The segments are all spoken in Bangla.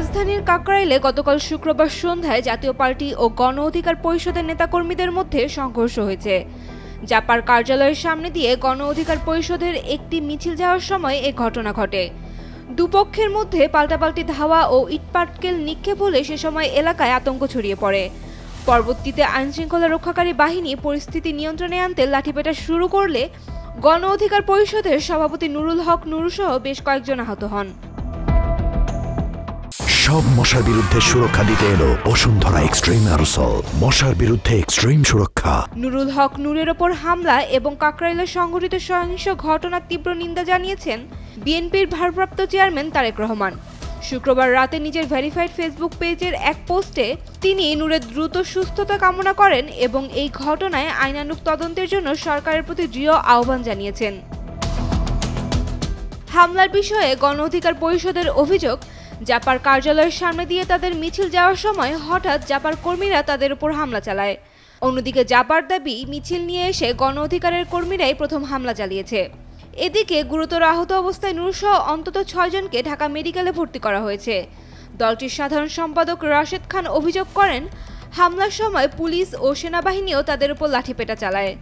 রাজধানীর কাকরাইলে গতকাল শুক্রবার সন্ধ্যায় জাতীয় পার্টি ও গণ অধিকার পরিষদের নেতাকর্মীদের মধ্যে সংঘর্ষ হয়েছে। জাপার কার্যালয়ের সামনে দিয়ে গণ অধিকার পরিষদের একটি মিছিল যাওয়ার সময় এ ঘটনা ঘটে। দুপক্ষের মধ্যে পাল্টাপাল্টি ধাওয়া ও ইটপাটকেল নিক্ষেপ হলে সে সময় এলাকায় আতঙ্ক ছড়িয়ে পড়ে। পরবর্তীতে আইনশৃঙ্খলা রক্ষাকারী বাহিনী পরিস্থিতি নিয়ন্ত্রণে আনতে লাঠিপেটা শুরু করলে গণ অধিকার পরিষদের সভাপতি নুরুল হক নুরুসহ বেশ কয়েকজন আহত হন। সব মশার বিরুদ্ধে সুরক্ষা দিতে এলো বসুন্ধরা এক্সট্রিম অ্যারোসল, মশার বিরুদ্ধে এক্সট্রিম সুরক্ষা। নুরুল হক নূরের ওপর হামলা এবং কাকরাইলে সংঘটিত সহিংস ঘটনার তীব্র নিন্দা জানিয়েছেন বিএনপির ভারপ্রাপ্ত চেয়ারম্যান তারেক রহমান। শুক্রবার রাতে নিজের ভেরিফাইড ফেসবুক পেজের এক পোস্টে তিনি নূরের দ্রুত সুস্থতা কামনা করেন এবং এই ঘটনায় আইনানুগ তদন্তের জন্য সরকারের প্রতি দৃঢ় আহ্বান জানিয়েছেন। হামলার বিষয়ে গণ অধিকার পরিষদের অভিযোগ, জাপার কার্যালয়ের সামনে দিয়ে তাদের মিছিল যাওয়ার সময় হঠাৎ জাপার কর্মীরা তাদের উপর হামলা চালায়। অন্যদিকে জাপার দাবি, মিছিল নিয়ে এসে গণ অধিকারের কর্মীরাই প্রথম হামলা চালিয়েছে। এদিকে গুরুতর আহত অবস্থায় নূরসহ অন্তত 6 জনকে ঢাকা মেডিকেলে ভর্তি করা হয়েছে। দলটির সাধারণ সম্পাদক রাশেদ খান অভিযোগ করেন, হামলার সময় পুলিশ ও সেনাবাহিনীও তাদের উপর লাঠিপেটা চালায়।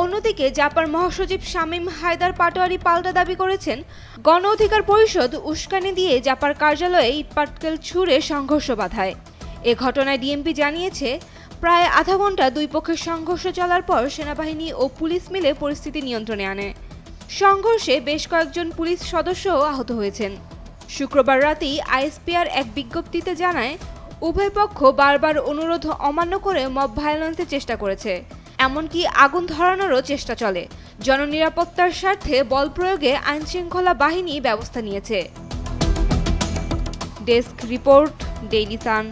অন্যদিকে জাপার মহাসচিব শামীম হায়দার পাটোয়ারি পাল্টা দাবি করেছেন, গণ অধিকার পরিষদ উস্কানি দিয়ে জাপার কার্যালয়ে ইটপাটকেল ছুড়ে সংঘর্ষ বাধায়। এ ঘটনায় ডিএমপি জানিয়েছে, প্রায় আধা ঘন্টা দুই পক্ষের সংঘর্ষ চলার পর সেনাবাহিনী ও পুলিশ মিলে পরিস্থিতি নিয়ন্ত্রণে আনে। সংঘর্ষে বেশ কয়েকজন পুলিশ সদস্যও আহত হয়েছেন। শুক্রবার রাতেই আইএসপিআর এক বিজ্ঞপ্তিতে জানায়, উভয় পক্ষ বারবার অনুরোধ অমান্য করে মব ভায়োলেন্সের চেষ্টা করেছে, এমনকি আগুন ধরানোরও চেষ্টা চলে। জননিরাপত্তার স্বার্থে বল প্রয়োগে আইনশৃঙ্খলা বাহিনী ব্যবস্থা নিয়েছে। Desk report, Daily Sun.